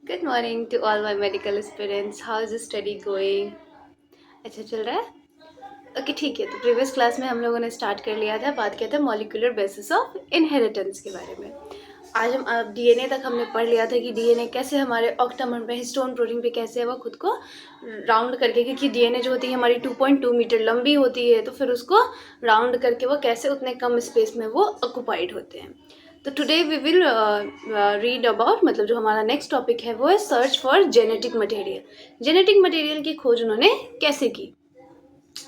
Good morning to all my medical students. How is study going? अच्छा चल रहा है। ओके ठीक है। तो प्रीवियस क्लास में हम लोगों ने स्टार्ट कर लिया था, बात किया था मॉलिक्यूलर बेसिस ऑफ इनहेरिटेंस के बारे में। आज हम अब डीएनए तक हमने पढ़ लिया था कि डीएनए कैसे हमारे ऑक्टामर पे हिस्टोन प्रोटीन पे कैसे है वो खुद को राउंड करके, क्योंकि डीएनए जो होती है हमारी 2.2 मीटर लंबी होती है, तो फिर उसको राउंड करके वो कैसे उतने कम स्पेस में वो ऑक्यूपाइड होते हैं। तो today we will read about, मतलब जो हमारा नेक्स्ट टॉपिक है वो है search for genetic material. Genetic material की खोज उन्होंने कैसे की।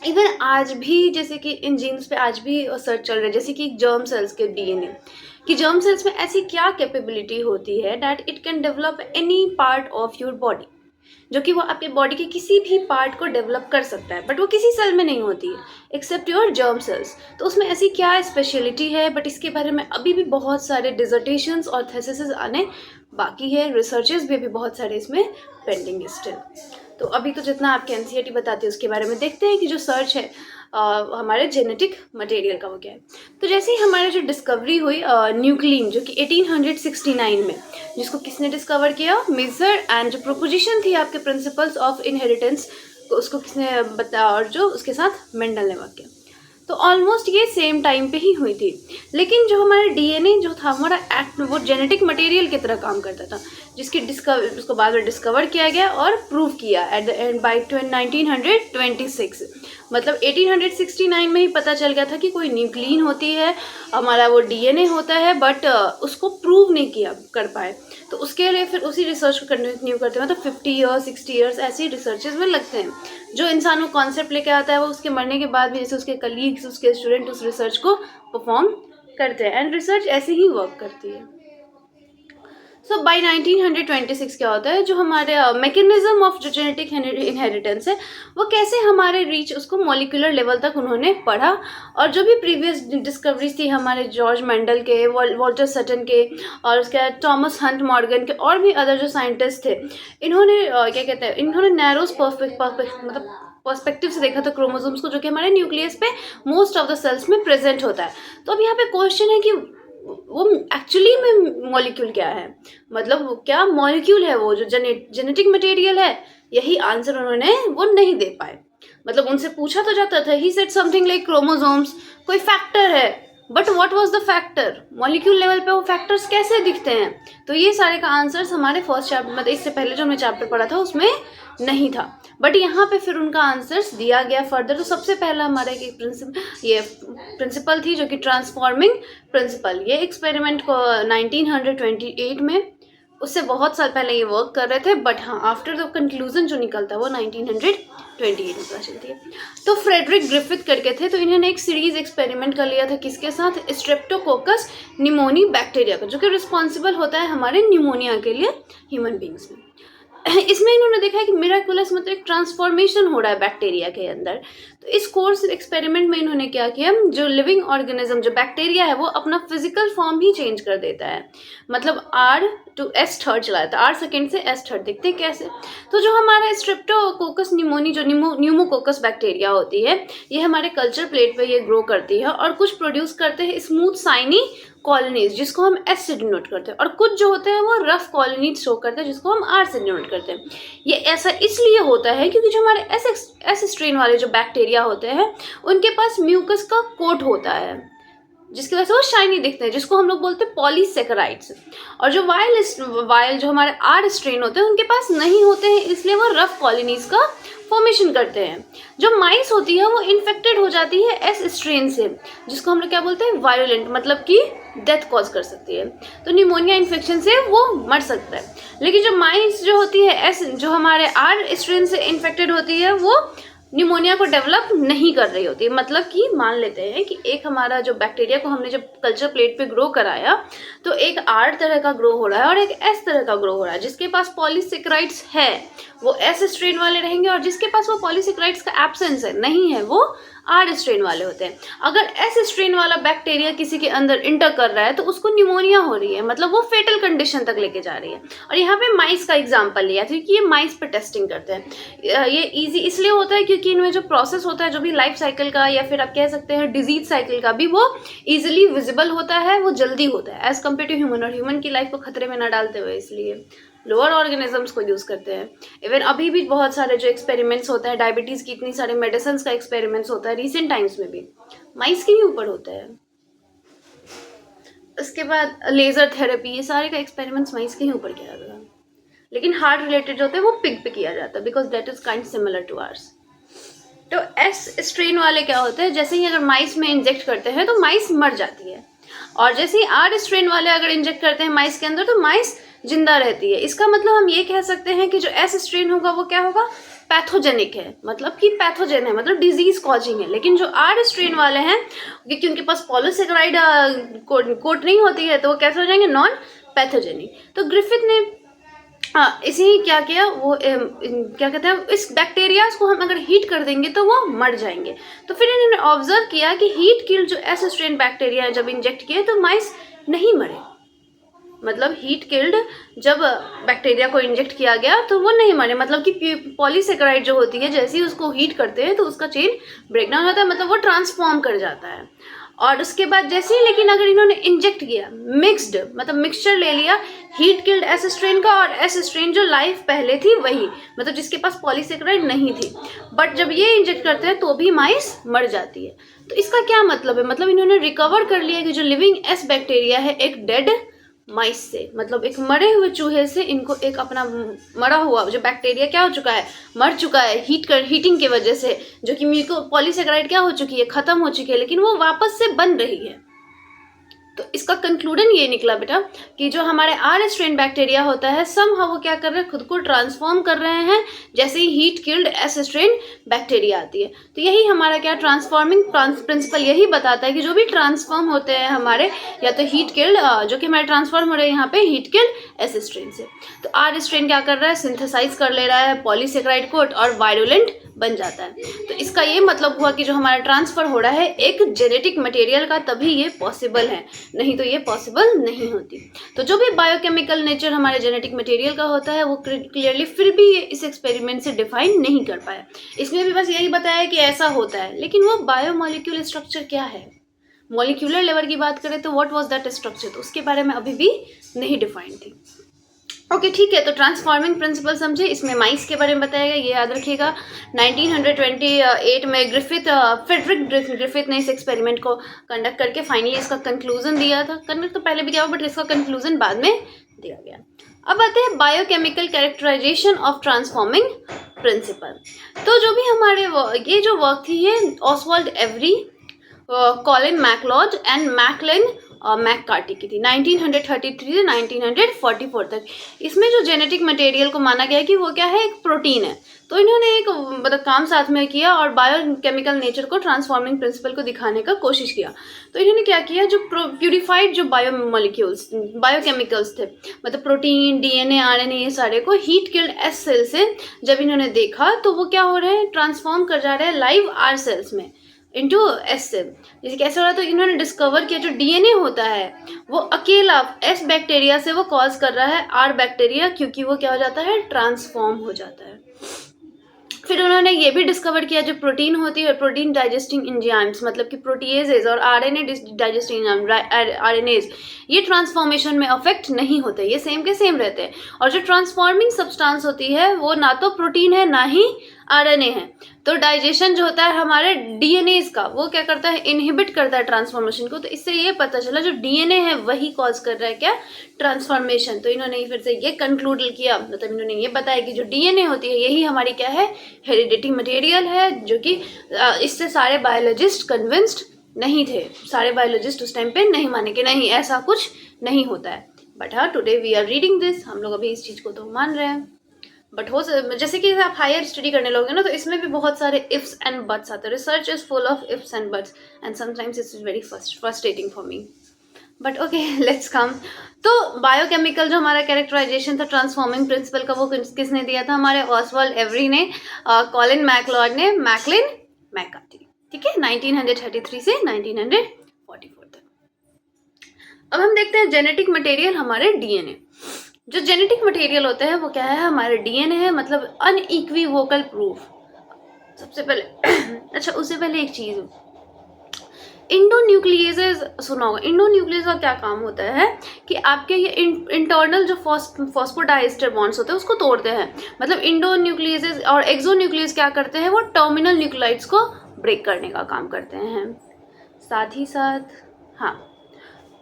इवन आज भी जैसे कि इन जीन्स पे आज भी सर्च चल रहा है, जैसे कि जर्म सेल्स के डीएनए, कि जर्म सेल्स में ऐसी क्या कैपेबिलिटी होती है that it can develop any part of your body, जो कि वो आपके बॉडी के किसी भी पार्ट को डेवलप कर सकता है, बट वो किसी सेल में नहीं होती है एक्सेप्ट योर जर्म सेल्स। तो उसमें ऐसी क्या स्पेशलिटी है, बट इसके बारे में अभी भी बहुत सारे डिजर्टेशंस और थेसिस आने बाकी है, रिसर्चेस भी अभी बहुत सारे इसमें पेंडिंग है स्टिल। तो अभी तो जितना आपके एनसीईआरटी बताती है उसके बारे में देखते हैं कि जो सर्च है हमारे जेनेटिक मटेरियल का वो क्या है। तो जैसे ही हमारे जो डिस्कवरी हुई न्यूक्लिन, जो कि 1869 में, जिसको किसने डिस्कवर किया, मेजर, एंड जो प्रोपोजिशन थी आपके प्रिंसिपल्स ऑफ इनहेरिटेंस उसको किसने बताया, और जो उसके साथ मेंडल ने वाक्य। तो ऑलमोस्ट ये सेम टाइम पे ही हुई थी। लेकिन जो हमारा डीएनए जो था हमारा एक्ट, वो जेनेटिक मटेरियल की तरह काम करता था, जिसकी उसको बाद में डिस्कवर किया गया और प्रूव किया एट द एंड बाई 1926। मतलब 1869 में ही पता चल गया था कि कोई न्यूक्लिन होती है, हमारा वो डीएनए होता है, बट उसको प्रूव नहीं किया कर पाए। तो उसके लिए फिर उसी रिसर्च को कंटिन्यू करते हैं, मतलब 50 ईयर्स 60 ईयर्स ऐसी रिसर्चेज में लगते हैं। जो इंसान वो कॉन्सेप्ट लेके आता है वो उसके मरने के बाद भी जैसे उसके कलीग्स, उसके स्टूडेंट उस रिसर्च को परफॉर्म करते हैं, एंड रिसर्च ऐसे ही वर्क करती है। सो बाई 1926 क्या होता है, जो हमारे मैकेनिज्म ऑफ जो जेनेटिक इनहेरिटेंस है वो कैसे हमारे रीच, उसको मॉलिक्यूलर लेवल तक उन्होंने पढ़ा। और जो भी प्रीवियस डिस्कवरीज थी हमारे जॉर्ज मेंडल के, वॉल्टर सटन के, और उसके बाद थॉमस हंट मॉर्गन के, और भी अदर जो साइंटिस्ट थे, इन्होंने क्या कहते हैं, इन्होंने नैरोस मतलब पर्सपेक्टिव से देखा था क्रोमोसोम्स को, जो कि हमारे न्यूक्लियस पे मोस्ट ऑफ द सेल्स में प्रेजेंट होता है। तो अब यहाँ पे क्वेश्चन है कि वो एक्चुअली में मॉलिक्यूल क्या है, मतलब क्या मॉलिक्यूल है वो जो जेनेटिक मटेरियल है। यही आंसर उन्होंने वो नहीं दे पाए। मतलब उनसे पूछा तो जाता था, he said something like chromosomes कोई फैक्टर है, but what was the factor, molecule level पे वो फैक्टर्स कैसे दिखते हैं। तो ये सारे का आंसर्स हमारे फर्स्ट चैप्टर, मतलब इससे पहले जो हमने चैप्टर पढ़ा था उसमें नहीं था, बट यहाँ पे फिर उनका आंसर्स दिया गया फर्दर। तो सबसे पहला हमारा एक प्रिंसिपल थी जो कि ट्रांसफॉर्मिंग प्रिंसिपल। ये एक्सपेरिमेंट को 1928 में, उससे बहुत साल पहले ये वर्क कर रहे थे, बट हाँ आफ्टर द कंक्लूजन जो निकलता है वो 1928 में पता चलती है। तो फ्रेडरिक ग्रिफिथ करके थे, तो इन्होंने एक सीरीज एक्सपेरिमेंट कर लिया था किसके साथ, स्ट्रेप्टोकोकस निमोनी बैक्टीरिया का, जो कि रिस्पॉन्सिबल होता है हमारे न्यूमोनिया के लिए ह्यूमन बींग्स में। इसमें इन्होंने देखा है कि मिराकुलस, मतलब एक ट्रांसफॉर्मेशन हो रहा है बैक्टीरिया के अंदर। तो इस कोर्स एक्सपेरिमेंट में इन्होंने क्या किया, जो लिविंग ऑर्गेनिज्म जो बैक्टीरिया है वो अपना फिजिकल फॉर्म ही चेंज कर देता है, मतलब R to S3 चला जाता है, R सेकेंड से S3। देखते हैं कैसे। तो जो हमारा स्ट्रेप्टोकोकस निमोनी, जो न्यूमोकोकस बैक्टीरिया होती है, ये हमारे कल्चर प्लेट पे ये ग्रो करती है और कुछ प्रोड्यूस करते हैं स्मूथ साइनी कॉलोनीज, जिसको हम S से डिनोट करते हैं, और कुछ जो होते हैं वो रफ कॉलोनीज शो करते हैं, जिसको हम R से डिनोट करते हैं। ये ऐसा इसलिए होता है क्योंकि जो हमारे एस स्ट्रेन वाले जो बैक्टीरिया होते हैं उनके पास म्यूकस का कोट होता है, जिसकी वजह से वो शाइनी दिखते हैं, जिसको हम लोग बोलते हैं पॉलीसेकेराइड्स। और जो वाइल जो हमारे R स्ट्रेन होते हैं उनके पास नहीं होते हैं, इसलिए वो रफ कॉलोनीज का फॉर्मेशन करते हैं। जो माइस होती है वो इन्फेक्टेड हो जाती है S स्ट्रेन से, जिसको हम लोग क्या बोलते हैं, वायलेंट, मतलब कि डेथ कॉज कर सकती है। तो निमोनिया इन्फेक्शन से वो मर सकता है। लेकिन जो माइस जो होती है S, जो हमारे R स्ट्रेन से इन्फेक्टेड होती है, वो निमोनिया को डेवलप नहीं कर रही होती है। मतलब कि मान लेते हैं कि एक हमारा जो बैक्टीरिया को हमने जब कल्चर प्लेट पे ग्रो कराया, तो एक R तरह का ग्रो हो रहा है और एक S तरह का ग्रो हो रहा है। जिसके पास पॉलीसेकेराइड्स है वो S स्ट्रेन वाले रहेंगे, और जिसके पास वो पॉलीसेकेराइड्स का एब्सेंस है, नहीं है, वो R स्ट्रेन वाले होते हैं। अगर S स्ट्रेन वाला बैक्टीरिया किसी के अंदर इंटर कर रहा है तो उसको निमोनिया हो रही है, मतलब वो फेटल कंडीशन तक लेके जा रही है। और यहाँ पे माइस का एग्जांपल लिया क्योंकि ये माइस पे टेस्टिंग करते हैं। ये इजी इसलिए होता है क्योंकि इनमें जो प्रोसेस होता है, जो भी लाइफ साइकिल का या फिर आप कह सकते हैं डिजीज साइकिल का भी, वो इजिली विजिबल होता है, वो जल्दी होता है एज कम्पेयर टू ह्यूमन, और ह्यूमन की लाइफ को खतरे में ना डालते हुए, इसलिए लोअर ऑर्गेनिजम्स को यूज़ करते हैं। इवन अभी भी बहुत सारे जो एक्सपेरिमेंट्स होते हैं, डायबिटीज़ की इतनी सारे मेडिसिन का एक्सपेरिमेंट्स होता है रिसेंट टाइम्स में भी, माइस के ही ऊपर होता है। उसके बाद लेज़र थेरेपी, ये सारे का एक्सपेरिमेंट्स माइस के ही ऊपर किया जाता है। लेकिन हार्ट रिलेटेड जो होते हैं वो पिग पे किया जाता है, because that is kind similar to ours. तो एस स्ट्रेन वाले क्या होते हैं, जैसे ही अगर माइस में इंजेक्ट करते हैं तो माइस मर जाती है, और जैसे ही आर स्ट्रेन वाले अगर इंजेक्ट करते हैं माइस के अंदर तो माइस जिंदा रहती है। इसका मतलब हम ये कह सकते हैं कि जो एस स्ट्रेन होगा वो क्या होगा, पैथोजेनिक है, मतलब कि पैथोजेन है, मतलब डिजीज कॉजिंग है। लेकिन जो आर स्ट्रेन वाले हैं, क्योंकि उनके पास पॉलीसेकेराइड कोट नहीं होती है, तो वो कैसे हो जाएंगे, नॉन पैथोजेनिक। तो ग्रिफिथ ने इसी क्या किया, वो क्या कहते हैं, इस बैक्टीरियाज को हम अगर हीट कर देंगे तो वो मर जाएंगे। तो फिर इन्होंने ऑब्जर्व किया कि हीट किल्ड जो एस स्ट्रेन बैक्टीरिया है जब इंजेक्ट किए तो माइस नहीं मरे, मतलब हीट किल्ड जब बैक्टीरिया को इंजेक्ट किया गया तो वो नहीं मरे, मतलब कि पॉलीसेकेराइड जो होती है जैसे ही उसको हीट करते हैं तो उसका चेन ब्रेक डाउन होता है, मतलब वो ट्रांसफॉर्म कर जाता है। और उसके बाद जैसे ही, लेकिन अगर इन्होंने इंजेक्ट किया, मिक्स्ड मतलब मिक्सचर ले लिया हीट किल्ड एस स्ट्रेन का और एस स्ट्रेन जो लाइफ पहले थी वही, मतलब जिसके पास पॉलीसेकेराइड नहीं थी, बट जब ये इंजेक्ट करते हैं तो भी माइस मर जाती है। तो इसका क्या मतलब है, मतलब इन्होंने रिकवर कर लिया कि जो लिविंग एस बैक्टीरिया है एक डेड माइस से, मतलब एक मरे हुए चूहे से इनको एक अपना मरा हुआ जो बैक्टीरिया क्या हो चुका है, मर चुका है हीटिंग की वजह से, जो कि म्यूको पॉलीसेकेराइड क्या हो चुकी है, खत्म हो चुकी है, लेकिन वो वापस से बन रही है। तो इसका कंक्लूजन ये निकला बेटा कि जो हमारे आर स्ट्रेन बैक्टीरिया होता है समहाउ वो क्या कर रहे हैं, खुद को ट्रांसफॉर्म कर रहे हैं जैसे ही heat killed S strain bacteria आती है। तो यही हमारा क्या ट्रांसफॉर्मिंग प्रिंसिपल यही बताता है कि जो भी ट्रांसफॉर्म होते हैं हमारे, या तो हीट किल्ड जो कि हमारे ट्रांसफॉर्म हो रहे हैं यहाँ पे हीट किल्ड एस स्ट्रेन से, तो आर स्ट्रेन क्या कर रहा है, सिंथेसाइज कर ले रहा है पॉलीसेकेराइड कोट और वायरुलेंट बन जाता है। तो इसका ये मतलब हुआ कि जो हमारा ट्रांसफर हो रहा है एक जेनेटिक मटेरियल का, तभी ये पॉसिबल है, नहीं तो ये पॉसिबल नहीं होती। तो जो भी बायोकेमिकल नेचर हमारे जेनेटिक मटेरियल का होता है वो क्लियरली फिर भी ये इस एक्सपेरिमेंट से डिफाइन नहीं कर पाया। इसमें भी बस यही बताया कि ऐसा होता है, लेकिन वो बायोमोलिक्यूल स्ट्रक्चर क्या है, मॉलिक्यूलर लेवल की बात करें तो व्हाट वाज दैट स्ट्रक्चर, तो उसके बारे में अभी भी नहीं डिफाइन थी। ओके ठीक है, तो ट्रांसफॉर्मिंग प्रिंसिपल समझे, इसमें माइस के बारे में बताया गया, ये याद रखिएगा। 1928 में फ्रेडरिक ग्रिफिथ ने इस एक्सपेरिमेंट को कंडक्ट करके फाइनली इसका कंक्लूजन दिया था। कंडक्ट तो पहले भी दिया बट इसका कंक्लूजन बाद में दिया गया। अब आते हैं biochemical characterization of transforming principle. तो जो भी हमारे ये जो वर्क थी ये Oswald Avery, Colin MacLeod and Maclyn McCarty की थी 1933 से 1944 तक। इसमें जो जेनेटिक मटेरियल को माना गया है कि वो क्या है, एक प्रोटीन है। तो इन्होंने एक मतलब काम साथ में किया और बायोकेमिकल नेचर को ट्रांसफॉर्मिंग प्रिंसिपल को दिखाने का कोशिश किया। तो इन्होंने क्या किया, जो प्यूरिफाइड जो बायोमोलिक्यूल्स बायोकेमिकल्स थे, मतलब प्रोटीन डीएनए आरएनए ये सारे को हीट किल्ड एस सेल से जब इन्होंने देखा तो वो क्या हो रहे हैं, ट्रांसफॉर्म कर जा रहे हैं लाइव आर सेल्स में इंटू एस सेल। जैसे कैसे हो रहा है, तो इन्होंने डिस्कवर किया जो डीएनए होता है वो अकेला एस बैक्टीरिया से वो कॉज कर रहा है आर बैक्टीरिया, क्योंकि वो क्या हो जाता है, ट्रांसफॉर्म हो जाता है। फिर उन्होंने ये भी डिस्कवर किया जो प्रोटीन होती है, प्रोटीन डाइजेस्टिंग एंजाइम्स, मतलब कि प्रोटीएजेज और आरएनए डाइजेस्टिंग आरएनएज, ये ट्रांसफॉर्मेशन में अफेक्ट नहीं होते, ये सेम के सेम रहते हैं। और जो ट्रांसफॉर्मिंग सब्सटेंस होती है वो ना तो प्रोटीन है ना ही आरएनए है। तो डाइजेशन जो होता है हमारे डीएनएज का वो क्या करता है, इनहिबिट करता है ट्रांसफॉर्मेशन को। तो इससे ये पता चला जो डीएनए है वही कॉज कर रहा है क्या, ट्रांसफॉर्मेशन। तो इन्होंने फिर से ये कंक्लूड किया, मतलब इन्होंने ये बताया कि जो डीएनए होती है यही हमारी क्या है, हेरिडिटी मटेरियल है, जो कि इससे सारे बायोलॉजिस्ट कन्विंस्ड नहीं थे, सारे बायोलॉजिस्ट उस टाइम पे नहीं माने कि नहीं ऐसा कुछ नहीं होता है। बट हाँ, today we are reading this, हम लोग अभी इस चीज़ को तो मान रहे हैं। बट हो जैसे कि आप हायर स्टडी करने लोगे ना तो इसमें भी बहुत सारे इफ्स एंड बट्स आते हैं। Research is full of ifs and buts and sometimes it's very frustrating for me, but okay let's come. तो बायोकेमिकल जो हमारा कैरेक्टराइजेशन था ट्रांसफॉर्मिंग प्रिंसिपल का वो किसने दिया था, हमारे ऑसवाल्ड एवरी ने, कॉलिन मैकलॉड ने, मैकलिन मैककार्टी, ठीक है, 1933 से 1944 तक। अब हम देखते हैं जेनेटिक मटेरियल हमारे डीएनए। जो जेनेटिक मटेरियल होता है वो क्या है, हमारे डीएनए है, मतलब अनइक्विवोकल प्रूफ। सबसे पहले अच्छा उससे पहले एक चीज़, इंडोन्यूक्लियेसेस सुना होगा। इंडोन्यूक्लियस का क्या काम होता है कि आपके ये इंटरनल जो फॉस्फोडाइस्टर बॉन्ड्स होते हैं उसको तोड़ते हैं। मतलब इंडोन्यूक्लियसेस और एक्सोन्यूक्लियस क्या करते हैं, वो टर्मिनल न्यूक्लियोटाइड्स को ब्रेक करने का काम करते हैं। साथ ही साथ हाँ,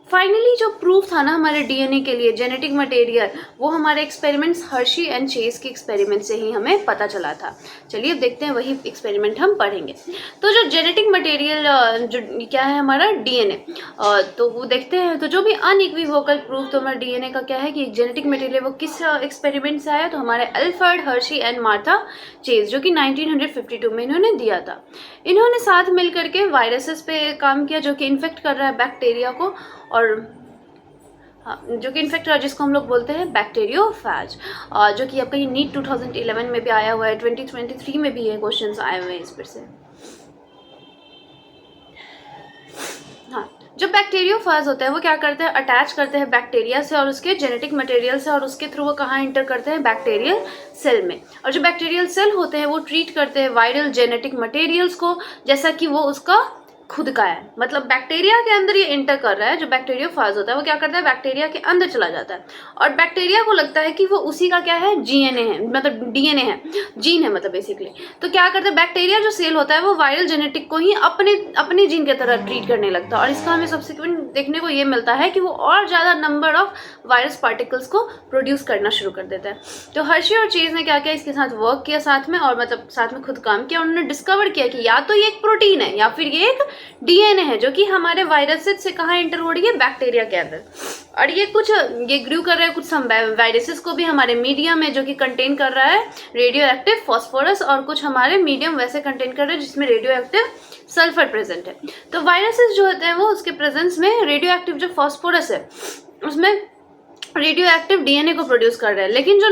फाइनली जो प्रूफ था ना हमारे डीएनए के लिए जेनेटिक मटेरियल, वो हमारे एक्सपेरिमेंट्स हर्शी एंड चेज के एक्सपेरिमेंट से ही हमें पता चला था। चलिए अब देखते हैं वही एक्सपेरिमेंट हम पढ़ेंगे। तो जो जेनेटिक मटेरियल जो क्या है हमारा डीएनए, तो वो देखते हैं। तो जो भी अनइक्विवोकल प्रूफ तो हमारा डीएनए का क्या है कि जेनेटिक मटेरियल वो किस एक्सपेरिमेंट से आया, तो हमारे Alfred Hershey and Martha chase, जो कि 1952 में इन्होंने दिया था। इन्होंने साथ मिल करके वायरसेस पे काम किया जो कि इन्फेक्ट कर रहा है बैक्टीरिया को, और हाँ, जो कि इन्फेक्ट रहा जिसको हम लोग बोलते हैं बैक्टीरियोफेज, जो कि आपका ये नीट 2011 में भी आया हुआ है, 2023 में भी ये क्वेश्चंस आए हुए हैं इस पर से। हाँ, जो बैक्टीरियोफेज होता है वो क्या करते हैं, अटैच करते हैं बैक्टीरिया से और उसके जेनेटिक मटेरियल से, और उसके थ्रू वो कहाँ इंटर करते हैं, बैक्टीरियल सेल में। और जो बैक्टीरियल सेल होते हैं वो ट्रीट करते हैं वायरल जेनेटिक मटेरियल्स को जैसा कि वो उसका खुद का है। मतलब बैक्टीरिया के अंदर ये इंटर कर रहा है। जो बैक्टीरियोफेज होता है वो क्या करता है, बैक्टीरिया के अंदर चला जाता है और बैक्टीरिया को लगता है कि वो उसी का क्या है, जीएनए है, मतलब डीएनए है, जीन है मतलब बेसिकली। तो क्या करता है बैक्टीरिया जो सेल होता है वो वायरल जेनेटिक को ही अपने जीन की तरह ट्रीट करने लगता है, और इसका हमें सब्सिक्वेंट देखने को ये मिलता है कि वो और ज़्यादा नंबर ऑफ वायरस पार्टिकल्स को प्रोड्यूस करना शुरू कर देता है। तो हर्शी और चेज ने क्या किया, इसके साथ वर्क किया साथ में, और मतलब साथ में खुद काम किया। उन्होंने डिस्कवर किया कि या तो ये एक प्रोटीन है या फिर ये एक डीएनए है जो कि हमारे वायरसेस से कहाँ एंटर हो रही है, बैक्टीरिया के अंदर। और ये ग्रू कर रहा है कुछ वायरसेस को भी हमारे मीडियम में, जो कि कंटेन कर रहा है रेडियो एक्टिव फॉस्फोरस, और कुछ हमारे मीडियम वैसे कंटेन कर रहे हैं जिसमें रेडियो एक्टिव सल्फर प्रेजेंट है। तो वायरसेस जो होते हैं वो उसके प्रेजेंस में रेडियो एक्टिव जो फॉस्फोरस है उसमें रेडियो एक्टिव डीएनए को प्रोड्यूस कर रहा है। लेकिन जो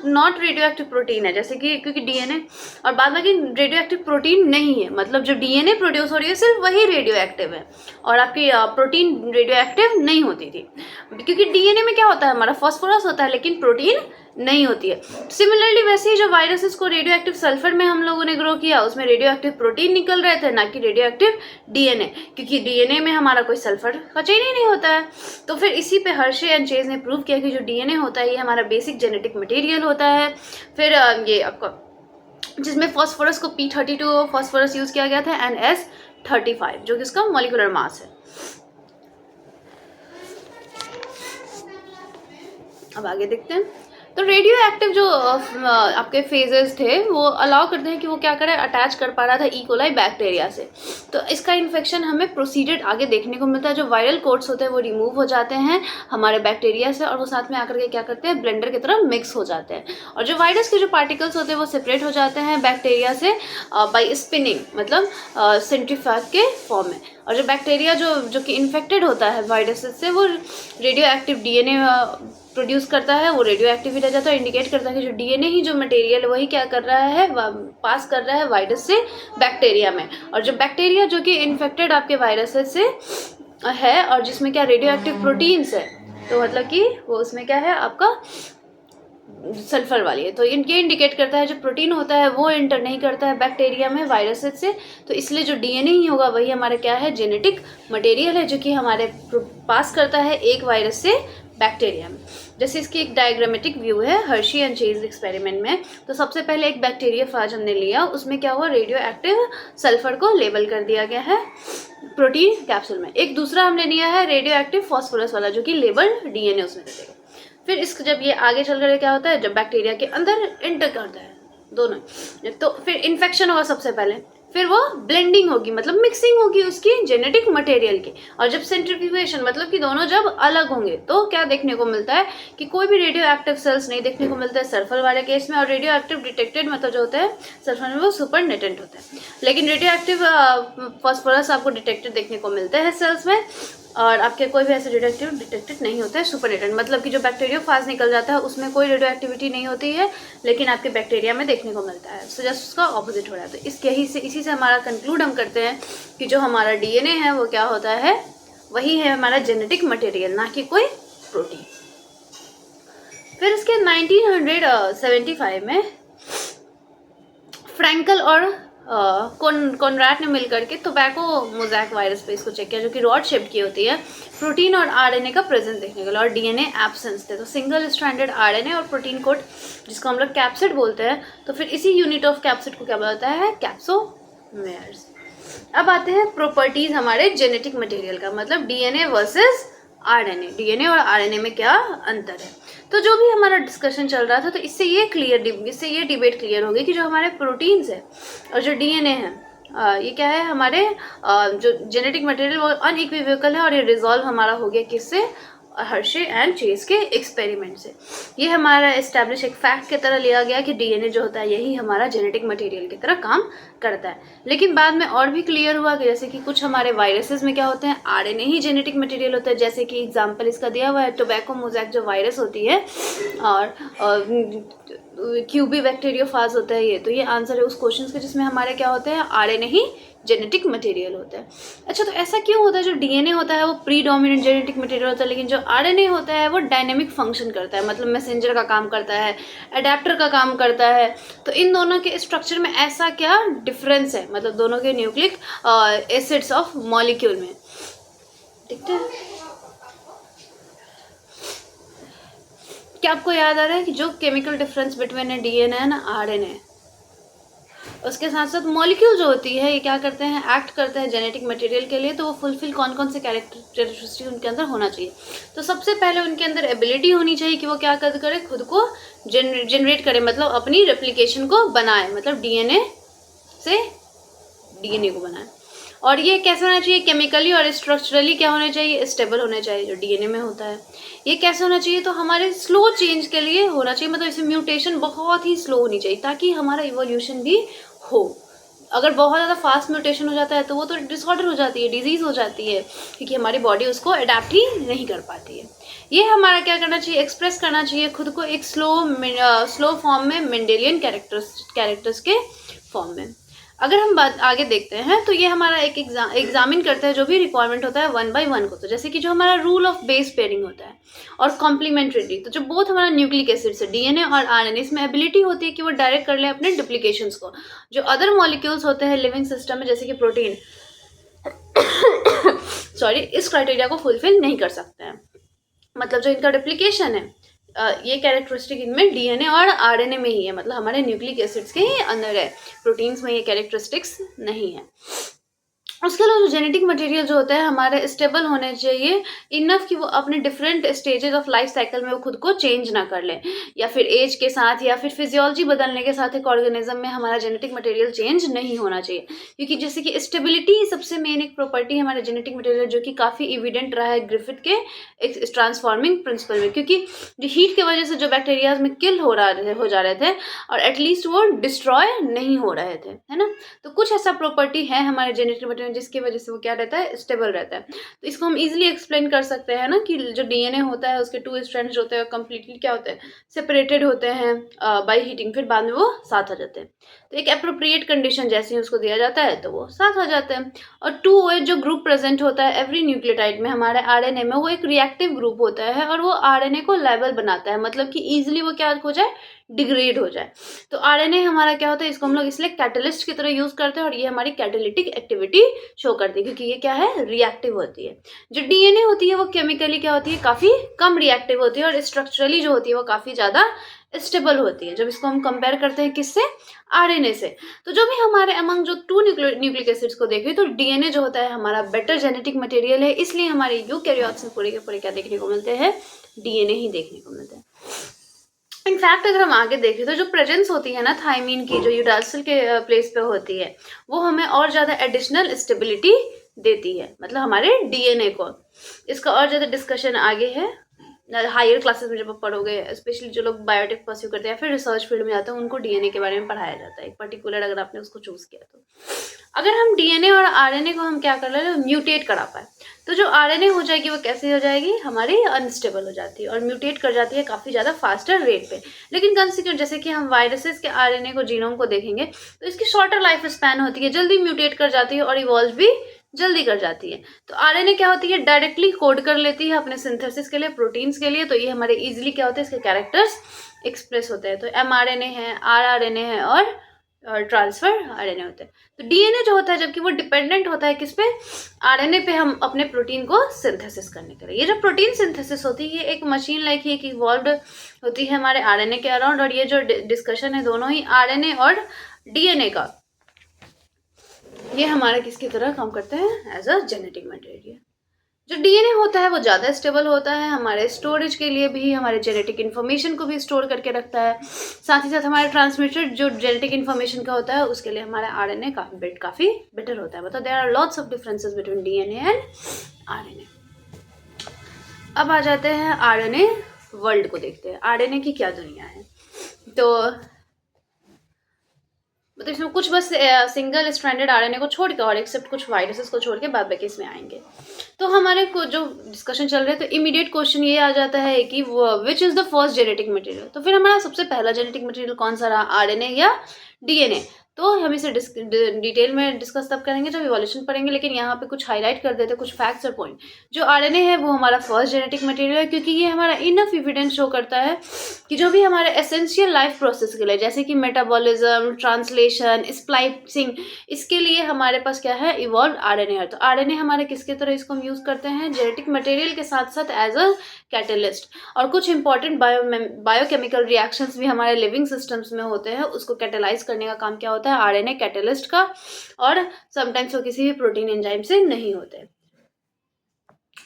नॉट रेडियो एक्टिव प्रोटीन है, जैसे कि क्योंकि डीएनए और बाद बाकी रेडियो एक्टिव प्रोटीन नहीं है, मतलब जो डीएनए प्रोड्यूस हो रही है सिर्फ वही रेडियो एक्टिव है, और आपकी प्रोटीन रेडियो एक्टिव नहीं होती थी। क्योंकि डीएनए में क्या होता है, हमारा फॉस्फोरस होता है लेकिन प्रोटीन नहीं होती है। सिमिलरली वैसे ही जो वायरसेस को रेडियो एक्टिव सल्फर में हम लोगों ने ग्रो किया, उसमें रेडियो एक्टिव प्रोटीन निकल रहे थे, ना कि रेडियो एक्टिव डीएनए, क्योंकि डीएनए में हमारा कोई सल्फर का चेन ही नहीं होता है। तो फिर इसी पे हर्शी एंड चेज ने प्रूव किया कि जो डीएनए होता है ये हमारा बेसिक जेनेटिक मटेरियल होता है। फिर ये आपका जिसमें फॉस्फोरस को P32 फॉस्फोरस यूज किया गया था, NS35 जो कि उसका मॉलिक्यूलर मास है। अब आगे देखते हैं। तो रेडियो एक्टिव जो आपके फेजेस थे वो अलाउ करते हैं कि वो क्या करे, अटैच कर पा रहा था ई कोलाई बैक्टीरिया से। तो इसका इन्फेक्शन हमें प्रोसीडेड आगे देखने को मिलता है। जो वायरल कोट्स होते हैं वो रिमूव हो जाते हैं हमारे बैक्टीरिया से, और वो साथ में आकर के क्या करते हैं, ब्लेंडर की तरह मिक्स हो जाते हैं। और जो वायरस के जो पार्टिकल्स होते हैं वो सेपरेट हो जाते हैं बैक्टीरिया से बाई स्पिनिंग, मतलब सेंट्रीफ्यूज के फॉर्म में। और जो बैक्टीरिया जो कि इन्फेक्टेड होता है वायरसेस से, वो रेडियो एक्टिव डीएनए प्रोड्यूस करता है, वो रेडियो एक्टिव ही रह जाता है। इंडिकेट करता है कि जो डीएनए ही जो मटेरियल है वही क्या कर रहा है, पास कर रहा है वायरस से बैक्टीरिया में। और जो बैक्टीरिया जो कि इन्फेक्टेड आपके वायरसेस से है और जिसमें क्या रेडियो एक्टिव प्रोटीन्स है, तो मतलब कि वो उसमें क्या है आपका सल्फर वाली है। तो इनके इंडिकेट करता है जो प्रोटीन होता है वो इंटर नहीं करता है बैक्टीरिया में वायरसेस से, तो इसलिए जो डीएनए ही होगा वही हमारा क्या है, जेनेटिक मटेरियल है जो कि हमारे पास करता है एक वायरस से बैक्टीरिया में। जैसे इसकी एक डायग्रामेटिक व्यू है हर्शी एंड चेज एक्सपेरिमेंट में। तो सबसे पहले एक बैक्टीरियोफेज हमने लिया, उसमें क्या हुआ, रेडियो एक्टिव सल्फर को लेबल कर दिया गया है प्रोटीन कैप्सूल में। एक दूसरा हमने लिया है रेडियो एक्टिव फॉस्फोरस वाला जो कि लेबल डीएनए उसमें दे देगा। फिर इसको जब ये आगे चल कर क्या होता है, जब बैक्टीरिया के अंदर इंटर करता है दोनों, तो फिर इन्फेक्शन होगा सबसे पहले, फिर वो ब्लेंडिंग होगी मतलब मिक्सिंग होगी उसकी जेनेटिक मटेरियल की। और जब सेंट्रीफ्यूगेशन मतलब कि दोनों जब अलग होंगे तो क्या देखने को मिलता है कि कोई भी रेडियो एक्टिव सेल्स नहीं देखने को मिलता है सल्फर वाले केस में। और रेडियो एक्टिव डिटेक्टेड मतलब जो होता है सल्फर में वो सुपर नेटेंट होता है, लेकिन रेडियो एक्टिव फॉस्फोरस आपको डिटेक्टेड देखने को मिलते हैं सेल्स में, और आपके कोई भी ऐसे रेडियो एक्टिव डिटेक्टेड नहीं होता है सुपर नेटेंट, मतलब कि जो बैक्टीरियोफेज निकल जाता है उसमें कोई रेडियो एक्टिविटी नहीं होती है, लेकिन आपके बैक्टीरिया में देखने को मिलता है। सो जस्ट उसका ऑपोजिट हो रहा है। तो इसी से हमारा कंक्लूड हम करते हैं कि जो हमारा डीएनए है वो क्या होता है, वही है हमारा जेनेटिक मटेरियल, ना कि कोई प्रोटीन। फिर इसके 1975 में फ्रैंकल और कॉनरैड ने मिल करके टोबैको मोज़ैक वायरस पे इसको चेक किया, जो कि रॉड शेप की होती है, प्रोटीन और आरएनए का प्रेजेंस देखने को मिला और डीएनए एब्सेंस थे। तो सिंगल स्ट्रैंडेड आरएनए और प्रोटीन कोड, जिसको हम लोग कैप्सिड बोलते हैं, तो फिर इसी यूनिट ऑफ कैप्सिड को क्या बोलता है, कैप्सोमेयर्स। अब आते हैं प्रॉपर्टीज हमारे जेनेटिक मटेरियल का, मतलब डीएनए वर्सेस आरएनए, डीएनए और आरएनए में क्या अंतर है। तो जो भी हमारा डिस्कशन चल रहा था, तो इससे ये डिबेट क्लियर होगी कि जो हमारे प्रोटीन्स है और जो डीएनए है, ये क्या है, हमारे जो जेनेटिक मटेरियल वो अनइक्विवोकल है, और ये रिजॉल्व हमारा हो गया किससे, हर्शे एंड चेस के एक्सपेरिमेंट से। ये हमारा एस्टैब्लिश एक फैक्ट की तरह लिया गया कि डीएनए जो होता है यही हमारा जेनेटिक मटेरियल की तरह काम करता है। लेकिन बाद में और भी क्लियर हुआ कि जैसे कि कुछ हमारे वायरसेस में क्या होते हैं, आरएनए ही जेनेटिक मटेरियल होता है। जैसे कि एग्जाम्पल इसका दिया हुआ है, टोबैको मोज़ैक जो वायरस होती है, और क्यूबी बैक्टीरियोफाज होता है ये। तो ये आंसर है उस क्वेश्चन के जिसमें हमारे क्या होते हैं, आरएनए ही जेनेटिक मटेरियल होता है। अच्छा, तो ऐसा क्यों होता है, जो डीएनए होता है वो प्रीडोमिनेंट जेनेटिक मटेरियल होता है, लेकिन जो आरएनए होता है वो डायनेमिक फंक्शन करता है, मतलब मैसेंजर का काम करता है, अडेप्टर का काम करता है। तो इन दोनों के स्ट्रक्चर में ऐसा क्या डिफरेंस है, मतलब दोनों के न्यूक्लिक एसिड्स ऑफ मॉलिक्यूल में, ठीक है। क्या आपको याद आ रहा है कि जो chemical difference between DNA and RNA, उसके साथ साथ मॉलिक्यूल जो होती है ये क्या करते हैं, एक्ट करते हैं जेनेटिक मटेरियल के लिए। तो वो फुलफिल कौन कौन से कैरेक्टरिस्टिक उनके अंदर होना चाहिए। तो सबसे पहले उनके अंदर एबिलिटी होनी चाहिए कि वो क्या करे, खुद को जनरेट करे, मतलब अपनी रेप्लिकेशन को बनाए, मतलब डीएनए से डीएनए को बनाए। और ये कैसे होना चाहिए, केमिकली और स्ट्रक्चरली क्या होने चाहिए, स्टेबल होने चाहिए, जो डीएनए में होता है। ये कैसे होना चाहिए, तो हमारे स्लो चेंज के लिए होना चाहिए, मतलब इसमें म्यूटेशन बहुत ही स्लो होनी चाहिए ताकि हमारा इवोल्यूशन भी हो। अगर बहुत ज़्यादा फास्ट म्यूटेशन हो जाता है तो वो तो डिसऑर्डर हो जाती है, डिजीज़ हो जाती है, क्योंकि हमारी बॉडी उसको अडेप्ट ही नहीं कर पाती है। ये हमारा क्या करना चाहिए, एक्सप्रेस करना चाहिए खुद को एक स्लो फॉर्म में, मेंडेलियन कैरेक्टर्स के फॉर्म में। अगर हम बात आगे देखते हैं तो ये हमारा एक एग्जामिन करता है जो भी रिक्वायरमेंट होता है 1 by 1 को। तो जैसे कि जो हमारा रूल ऑफ बेस पेयरिंग होता है और कॉम्प्लीमेंट्रिटी, तो जो बोथ हमारा न्यूक्लिक एसिड्स है डीएनए और आरएनए, इसमें एबिलिटी होती है कि वो डायरेक्ट कर ले अपने डुप्लीकेशंस को। जो अदर मॉलिक्यूल्स होते हैं लिविंग सिस्टम में, जैसे कि प्रोटीन सॉरी, इस क्राइटेरिया को फुलफिल नहीं कर सकते हैं। मतलब जो इनका डुप्लीकेशन है, ये कैरेक्टरिस्टिक इनमें डीएनए और आरएनए में ही है, मतलब हमारे न्यूक्लिक एसिड्स के ही अंदर है, प्रोटीन्स में ये कैरेक्टरिस्टिक्स नहीं है। उसके अलावा जो जेनेटिक मटेरियल जो होता है हमारे स्टेबल होने चाहिए इनफ कि वो अपने different stages of life cycle में वो खुद को चेंज ना कर ले, या फिर एज के साथ या फिर फिजियोलॉजी बदलने के साथ एक ऑर्गेनिज्म में हमारा जेनेटिक मटेरियल चेंज नहीं होना चाहिए। क्योंकि जैसे कि स्टेबिलिटी सबसे मेन एक प्रॉपर्टी है हमारे जेनेटिक मटेरियल, जो कि काफ़ी इविडेंट रहा है ग्रिफिथ के एक ट्रांसफॉर्मिंग प्रिंसिपल में। क्योंकि जो हीट की वजह से जो बैक्टीरियाज में किल हो जा रहे थे और एटलीस्ट वो डिस्ट्रॉय नहीं हो रहे थे, है ना। तो कुछ ऐसा प्रॉपर्टी है हमारे जेनेटिक मटेरियल जिसकी वजह से वो क्या रहता है, स्टेबल रहता है। तो इसको हम इजीली एक्सप्लेन कर सकते हैं ना, कि जो डीएनए होता है उसके 2 स्ट्रैंड्स होते हैं, कंप्लीटली क्या होते हैं, सेपरेटेड होते हैं बाय हीटिंग, फिर बाद में वो साथ आ जाते हैं। तो एक अप्रोप्रिएट कंडीशन जैसे ही उसको दिया जाता है तो वो साथ आ जाते हैं। और 2OH जो ग्रुप प्रेजेंट होता है एवरी न्यूक्लियोटाइड में हमारे आरएनए में, वो एक रिएक्टिव ग्रुप होता है और वो आरएनए को लेबल बनाता है, मतलब कि ईजिली वो क्या हो जाए, डिग्रेड हो जाए। तो आरएनए हमारा क्या होता है, इसको हम लोग इसलिए कैटलिस्ट की तरह यूज करते हैं और ये हमारी कैटालिटिक एक्टिविटी शो करती है, क्योंकि ये क्या है, रिएक्टिव होती है। जो डीएनए होती है वो केमिकली क्या होती है, काफी कम रिएक्टिव होती है और स्ट्रक्चरली जो होती है वो काफी ज्यादा स्टेबल होती है, जब इसको हम कंपेयर करते हैं किससे, आरएनए से। तो जो भी हमारे अमंग जो 2 न्यूक्लिक एसिड्स को देखें तो डीएनए जो होता है हमारा बेटर जेनेटिक मटेरियल है, इसलिए हमारे यूकैरियोट्स में पूरे के पूरे क्या देखने को मिलते हैं, डीएनए ही देखने को मिलते हैं। इनफैक्ट अगर हम आगे देखें तो जो प्रेजेंस होती है ना थायमीन की, जो यूडासिल के प्लेस पे होती है, वो हमें और ज़्यादा एडिशनल स्टेबिलिटी देती है, मतलब हमारे डीएनए को। इसका और ज़्यादा डिस्कशन आगे है हायर क्लासेस में जब आप पढ़ोगे, स्पेशली जो लोग बायोटेक परस्यू करते हैं या फिर रिसर्च फील्ड में जाते हैं उनको डीएनए के बारे में पढ़ाया जाता है, एक पर्टिकुलर अगर आपने उसको चूज़ किया तो। अगर हम डीएनए और आरएनए को हम क्या कर रहे हैं, म्यूटेट करा पाए, तो जो आरएनए हो जाएगी वो कैसे हो जाएगी, हमारी अनस्टेबल हो जाती है और म्यूटेट कर जाती है काफ़ी ज़्यादा फास्टर रेट पे। लेकिन कंसिक्वेंट जैसे कि हम वायरसेस के आरएनए को, जीनोम को देखेंगे तो इसकी शॉर्टर लाइफ स्पैन होती है, जल्दी म्यूटेट कर जाती है और इवॉल्व भी जल्दी कर जाती है। तो आरएनए क्या होती है, डायरेक्टली कोड कर लेती है अपने सिंथेसिस के लिए, प्रोटीन्स के लिए। तो ये हमारे इजीली क्या होते हैं, इसके कैरेक्टर्स एक्सप्रेस होते हैं। तो एमआरएनए है, आरआरएनए है और ट्रांसफर आरएनए होते हैं। तो डीएनए जो होता है जबकि वो डिपेंडेंट होता है किस पे, आरएनए पे, हम अपने प्रोटीन को सिंथेसिस करने के लिए। ये जो प्रोटीन सिंथेसिस होती है ये एक मशीन लाइक ही एक इवॉल्व होती है हमारे आरएनए के अराउंड। और ये जो डिस्कशन है दोनों ही आरएनए और डीएनए का, ये हमारा किसकी तरह काम करते हैं, एज अ जेनेटिक मटेरियल। जो डीएनए होता है वो ज़्यादा स्टेबल होता है, हमारे स्टोरेज के लिए भी, हमारे जेनेटिक इन्फॉर्मेशन को भी स्टोर करके रखता है। साथ ही साथ हमारे ट्रांसमिटेड जो जेनेटिक इन्फॉर्मेशन का होता है उसके लिए हमारा आरएनए काफ़ी बेटर होता है। मतलब there are lots of differences between DNA and RNA. अब आ जाते हैं आरएनए वर्ल्ड को देखते हैं, आरएनए की क्या दुनिया है। तो मतलब इसमें कुछ बस सिंगल स्ट्रैंडेड आरएनए को छोड़ के और एक्सेप्ट कुछ वायरसेस को छोड़ के बाद बाकी इसमें आएंगे। तो हमारे को जो डिस्कशन चल रहा है तो इमीडिएट क्वेश्चन ये आ जाता है कि which is the first genetic material. तो फिर हमारा सबसे पहला जेनेटिक मटेरियल कौन सा रहा, आरएनए या डीएनए। तो हम इसे डिटेल में डिस्कस तब करेंगे जब इवोल्यूशन पढ़ेंगे, लेकिन यहाँ पे कुछ हाईलाइट कर देते हैं कुछ फैक्ट्स और पॉइंट। जो आरएनए है वो हमारा फर्स्ट जेनेटिक मटेरियल है, क्योंकि ये हमारा इनफ एविडेंस शो करता है कि जो भी हमारे एसेंशियल लाइफ प्रोसेस के लिए, जैसे कि मेटाबॉलिज्म, ट्रांसलेशन, स्प्लाइसिंग, इसके लिए हमारे पास क्या है, इवॉल्व आरएनए है। तो आरएनए हमारे किसके तरह इसको हम यूज़ करते हैं, जेनेटिक मटेरियल के साथ साथ एज अ कैटलिस्ट। और कुछ इंपॉर्टेंट बायोकेमिकल रिएक्शंस भी हमारे लिविंग सिस्टम्स में होते हैं, उसको कैटेलाइज करने का काम क्या होता है, आरएनए कैटलिस्ट का। और समटाइम्स वो किसी भी प्रोटीन एंजाइम से नहीं होते।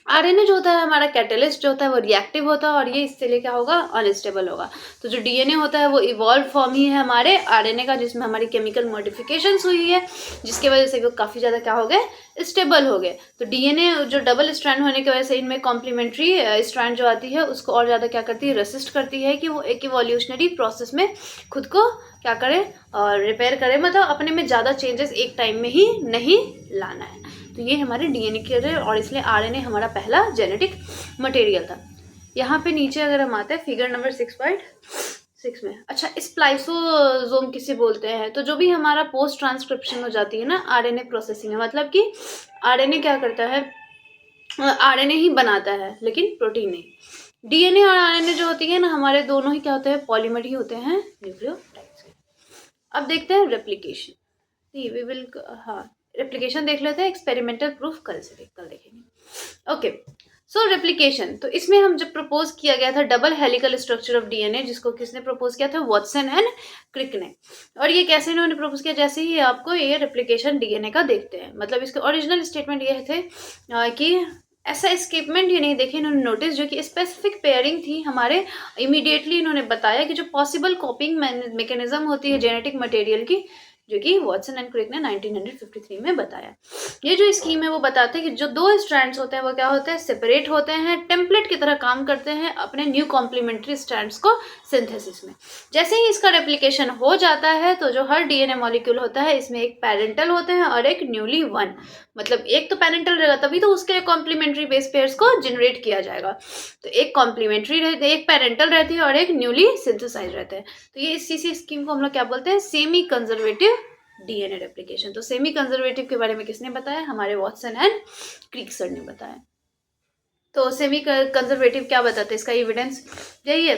आरएनए जो होता है हमारा कैटलिस्ट जो होता है वो रिएक्टिव होता है, और ये इसके लिए क्या होगा, अनस्टेबल होगा। तो जो डीएनए होता है वो इवॉल्व फॉर्म ही है हमारे आरएनए का, जिसमें हमारी केमिकल मॉडिफिकेशंस हुई है, जिसके वजह से वो काफ़ी ज़्यादा क्या हो गए, स्टेबल हो गए। तो डीएनए जो डबल स्ट्रैंड होने की वजह से इनमें कॉम्प्लीमेंट्री स्ट्रैंड जो आती है उसको और ज़्यादा क्या करती है, रेसिस्ट करती है कि वो एक इवोल्यूशनरी प्रोसेस में खुद को क्या करे, और रिपेयर करे। मतलब अपने में ज़्यादा चेंजेस एक टाइम में ही नहीं लाना है। तो ये हमारे डीएनए के लिए, और इसलिए आरएनए हमारा पहला जेनेटिक मटेरियल था। यहाँ पे नीचे अगर हम आते हैं फिगर नंबर 6.6 में, अच्छा स्प्लाइसोसोम किसे बोलते हैं, तो जो भी हमारा पोस्ट ट्रांसक्रिप्शन हो जाती है ना आरएनए प्रोसेसिंग में, मतलब कि आरएनए क्या करता है, आरएनए ही बनाता है लेकिन प्रोटीन नहीं। डीएनए और आरएनए जो होती है ना हमारे दोनों ही क्या होते हैं, पॉलीमर ही होते हैं न्यूक्लियोटाइड्स के। अब देखते हैं रेप्लिकेशन, वी विल, हाँ रेप्लिकेशन देख लेते हैं, एक्सपेरिमेंटल प्रूफ कल देखेंगे। ओके, सो रेप्लिकेशन, तो इसमें हम जब प्रपोज किया गया था double helical structure of DNA, जिसको किसने प्रपोज किया था, वॉटसन एंड क्रिक ने। और ये कैसे इन्होंने प्रपोज किया, जैसे ही आपको ये रेप्लिकेशन डीएनए का देखते हैं, मतलब इसके ओरिजिनल स्टेटमेंट ये थे कि ऐसा एस्केपमेंट ये नहीं देखे इन्होंने नोटिस, जो कि स्पेसिफिक पेयरिंग थी हमारे। इमीडिएटली इन्होंने बताया कि जो पॉसिबल कॉपिंग मैकेनिज्म होती है जेनेटिक मटेरियल की, जो कि वॉटसन एंड क्रिक ने 1953 में बताया। ये जो स्कीम है वो बताते हैं कि जो दो स्ट्रैंड्स होते हैं वो क्या होते हैं, सेपरेट होते हैं, टेम्पलेट की तरह काम करते हैं अपने न्यू कॉम्प्लीमेंट्री स्ट्रैंड्स को सिंथेसिस में। जैसे ही इसका रेप्लिकेशन हो जाता है तो जो हर डीएनए मॉलिक्यूल होता है इसमें एक पैरेंटल होते हैं और एक न्यूली वन, मतलब एक तो पैरेंटल रहेगा तभी तो उसके लिए कॉम्प्लीमेंट्री बेस पेयर्स को जनरेट किया जाएगा। तो एक कॉम्प्लीमेंट्री रहती है, एक पैरेंटल रहती है और एक न्यूली सिंथेसाइज रहते हैं। तो ये इसी स्कीम को हम लोग क्या बोलते हैं, सेमी कंजर्वेटिव डीएनए रेप्लिकेशन। तो सेमी कंजर्वेटिव के बारे में किसने बताया, हमारे वॉटसन एंड क्रिक सर ने बताया। तो सेमी कंजर्वेटिव क्या बताते हैं, इसका एविडेंस यही है,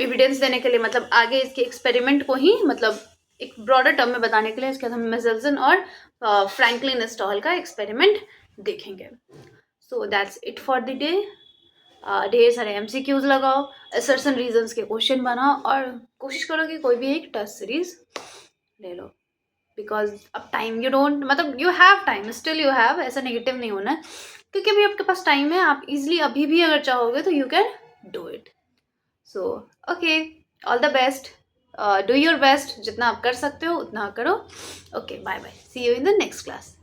एविडेंस देने के लिए, मतलब आगे इसके एक्सपेरिमेंट को ही, मतलब एक ब्रॉडर टर्म में बताने के लिए इसके हम मेजल्सन और फ्रैंकलिन स्टॉल का एक्सपेरिमेंट देखेंगे। So that's it for the day. ढेर सारे MCQs लगाओ, असर्शन रीजंस के क्वेश्चन बनाओ, और कोशिश करो कि कोई भी एक टेस्ट सीरीज ले लो, बिकॉज अब टाइम यू डोंट, मतलब you have time, still you have, ऐसा नेगेटिव नहीं होना है, क्योंकि अभी आपके पास टाइम है, आप इजीली अभी भी अगर चाहोगे तो you can do it. So okay, all the best, do your best, जितना आप कर सकते हो उतना करो। Okay, bye bye, see you in the next class.